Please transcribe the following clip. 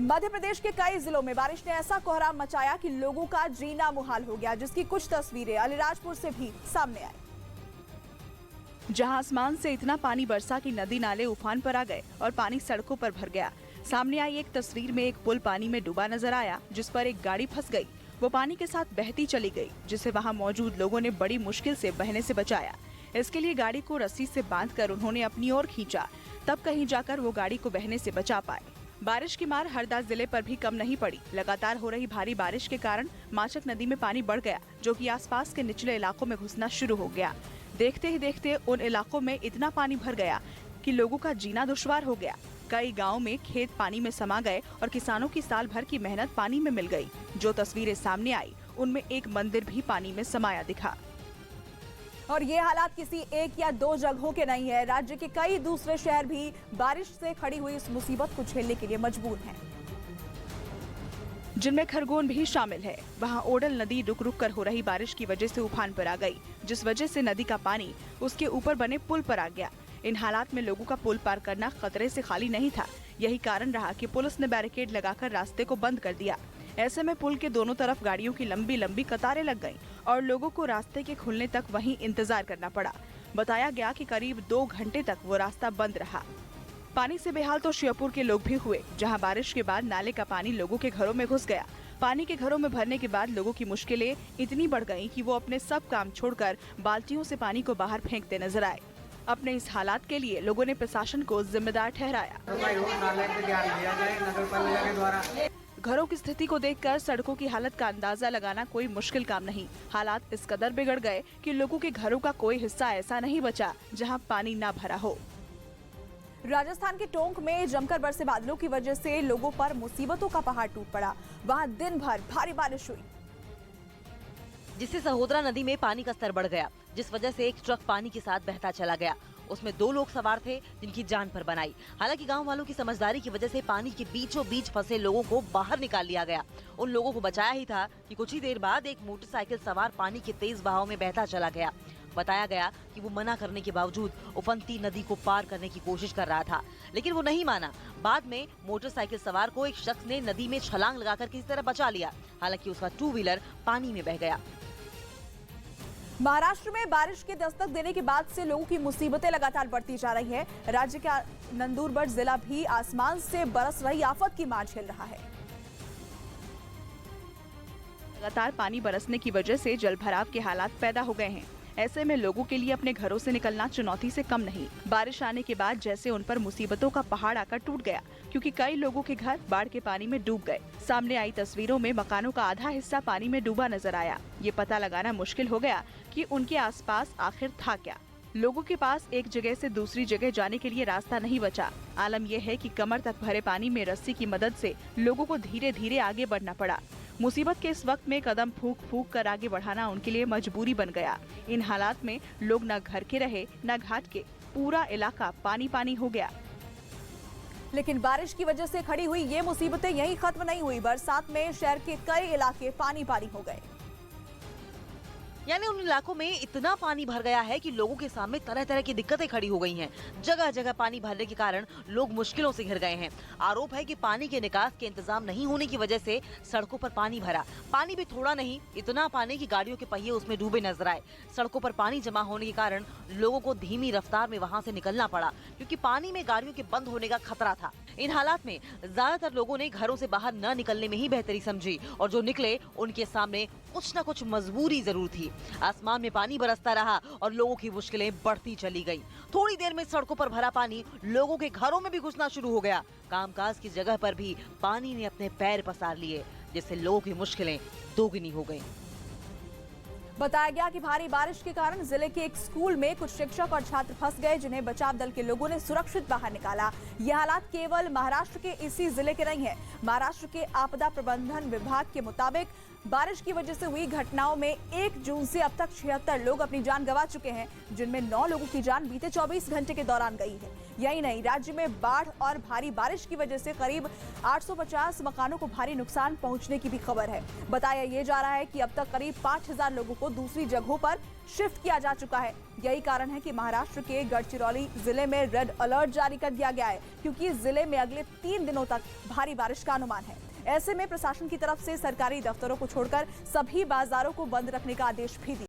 मध्य प्रदेश के कई जिलों में बारिश ने ऐसा कोहराम मचाया कि लोगों का जीना मुहाल हो गया, जिसकी कुछ तस्वीरें अलीराजपुर से भी सामने आई, जहां आसमान से इतना पानी बरसा कि नदी नाले उफान पर आ गए और पानी सड़कों पर भर गया। सामने आई एक तस्वीर में एक पुल पानी में डूबा नजर आया, जिस पर एक गाड़ी फंस गई। वो पानी के साथ बहती चली गई, जिसे वहां मौजूद लोगों ने बड़ी मुश्किल से बहने से बचाया। इसके लिए गाड़ी को रस्सी से बांधकर उन्होंने अपनी ओर खींचा, तब कहीं जाकर वो गाड़ी को बहने से बचा पाए। बारिश की मार हरदा जिले पर भी कम नहीं पड़ी। लगातार हो रही भारी बारिश के कारण माचक नदी में पानी बढ़ गया, जो कि आसपास के निचले इलाकों में घुसना शुरू हो गया। देखते ही देखते उन इलाकों में इतना पानी भर गया कि लोगों का जीना दुश्वार हो गया। कई गांव में खेत पानी में समा गए और किसानों की साल भर की मेहनत पानी में मिल गई। जो तस्वीरें सामने आई, उनमें एक मंदिर भी पानी में समाया दिखा। और ये हालात किसी एक या दो जगहों के नहीं है। राज्य के कई दूसरे शहर भी बारिश से खड़ी हुई इस मुसीबत को झेलने के लिए मजबूर हैं, जिनमें खरगोन भी शामिल है। वहां ओडल नदी रुक रुक कर हो रही बारिश की वजह से उफान पर आ गई, जिस वजह से नदी का पानी उसके ऊपर बने पुल पर आ गया। इन हालात में लोगों का पुल पार करना खतरे से खाली नहीं था। यही कारण रहा कि पुलिस ने बैरिकेड लगाकर रास्ते को बंद कर दिया। ऐसे में पुल के दोनों तरफ गाड़ियों की लंबी लंबी कतारें लग गईं और लोगों को रास्ते के खुलने तक वहीं इंतजार करना पड़ा। बताया गया कि करीब 2 घंटे तक वो रास्ता बंद रहा। पानी से बेहाल तो श्योपुर के लोग भी हुए, जहां बारिश के बाद नाले का पानी लोगों के घरों में घुस गया। पानी के घरों में भरने के बाद लोगों की मुश्किलें इतनी बढ़ गईं कि वो अपने सब काम छोड़कर बाल्टियों से पानी को बाहर फेंकते नजर आए। अपने इस हालात के लिए लोगों ने प्रशासन को जिम्मेदार ठहराया। घरों की स्थिति को देखकर सड़कों की हालत का अंदाजा लगाना कोई मुश्किल काम नहीं। हालात इस कदर बिगड़ गए कि लोगों के घरों का कोई हिस्सा ऐसा नहीं बचा जहां पानी न भरा हो। राजस्थान के टोंक में जमकर बरसे बादलों की वजह से लोगों पर मुसीबतों का पहाड़ टूट पड़ा। वहां दिन भर भारी बारिश हुई, जिससे सहोदरा नदी में पानी का स्तर बढ़ गया, जिस वजह से एक ट्रक पानी के साथ बहता चला गया। उसमें 2 लोग सवार थे, जिनकी जान पर बनाई। हालांकि गांव वालों की समझदारी की वजह से पानी के बीचों बीच फंसे लोगों को बाहर निकाल लिया गया। उन लोगों को बचाया ही था कि कुछ ही देर बाद एक मोटरसाइकिल सवार पानी के तेज बहाव में बहता चला गया। बताया गया कि वो मना करने के बावजूद उफनती नदी को पार करने की कोशिश कर रहा था, लेकिन वो नहीं माना। बाद में मोटरसाइकिल सवार को एक शख्स ने नदी में छलांग लगाकर किसी तरह बचा लिया। हालांकि उसका 2 व्हीलर पानी में बह गया। महाराष्ट्र में बारिश के दस्तक देने के बाद से लोगों की मुसीबतें लगातार बढ़ती जा रही हैं। राज्य का नंदुरबार जिला भी आसमान से बरस रही आफत की मार झेल रहा है। लगातार पानी बरसने की वजह से जलभराव के हालात पैदा हो गए हैं। ऐसे में लोगों के लिए अपने घरों से निकलना चुनौती से कम नहीं। बारिश आने के बाद जैसे उन पर मुसीबतों का पहाड़ आकर टूट गया, क्योंकि कई लोगों के घर बाढ़ के पानी में डूब गए। सामने आई तस्वीरों में मकानों का आधा हिस्सा पानी में डूबा नजर आया। ये पता लगाना मुश्किल हो गया कि उनके आसपास आखिर था क्या। लोगों के पास एक जगह से दूसरी जगह जाने के लिए रास्ता नहीं बचा। आलम यह है कि कमर तक भरे पानी में रस्सी की मदद से लोगों को धीरे धीरे आगे बढ़ना पड़ा। मुसीबत के इस वक्त में कदम फूंक फूंक कर आगे बढ़ाना उनके लिए मजबूरी बन गया। इन हालात में लोग न घर के रहे न घाट के, पूरा इलाका पानी पानी हो गया। लेकिन बारिश की वजह से खड़ी हुई ये मुसीबतें यहीं खत्म नहीं हुई। बरसात में शहर के कई इलाके पानी पानी हो गए, यानी उन इलाकों में इतना पानी भर गया है कि लोगों के सामने तरह तरह की दिक्कतें खड़ी हो गई हैं। जगह जगह पानी भरने के कारण लोग मुश्किलों से घिर गए हैं। आरोप है कि पानी के निकास के इंतजाम नहीं होने की वजह से सड़कों पर पानी भरा। पानी भी थोड़ा नहीं, इतना पानी कि गाड़ियों के पहिए उसमें डूबे नजर आए। सड़कों पर पानी जमा होने के कारण लोगों को धीमी रफ्तार में वहाँ से निकलना पड़ा, क्योंकि पानी में गाड़ियों के बंद होने का खतरा था। इन हालात में ज्यादातर लोगों ने घरों से बाहर न निकलने में ही बेहतरी समझी, और जो निकले उनके सामने कुछ न कुछ मजबूरी जरूर थी। आसमान में पानी बरसता रहा और लोगों की मुश्किलें बढ़ती चली गई। थोड़ी देर में सड़कों पर भरा पानी लोगों के घरों में भी घुसना शुरू हो गया। कामकाज की जगह पर भी पानी ने अपने पैर पसार लिए, जिससे लोगों की मुश्किलें दोगुनी हो गईं। बताया गया कि भारी बारिश के कारण जिले के एक स्कूल में कुछ शिक्षक और छात्र फंस गए, जिन्हें बचाव दल के लोगों ने सुरक्षित बाहर निकाला। ये हालात केवल महाराष्ट्र के इसी जिले के नहीं है। महाराष्ट्र के आपदा प्रबंधन विभाग के मुताबिक बारिश की वजह से हुई घटनाओं में 1 जून से अब तक 76 लोग अपनी जान गंवा चुके हैं, जिनमें 9 लोगों की जान बीते 24 घंटे के दौरान गई है। यही नहीं, राज्य में बाढ़ और भारी बारिश की वजह से करीब 850 मकानों को भारी नुकसान पहुंचने की भी खबर है। बताया ये जा रहा है कि अब तक करीब 5000 लोगों को दूसरी जगहों पर शिफ्ट किया जा चुका है। यही कारण है कि महाराष्ट्र के गढ़चिरौली जिले में रेड अलर्ट जारी कर दिया गया है, क्योंकि जिले में अगले 3 दिनों तक भारी बारिश का अनुमान है। ऐसे में प्रशासन की तरफ से सरकारी दफ्तरों को छोड़कर सभी बाजारों को बंद रखने का आदेश भी दिया।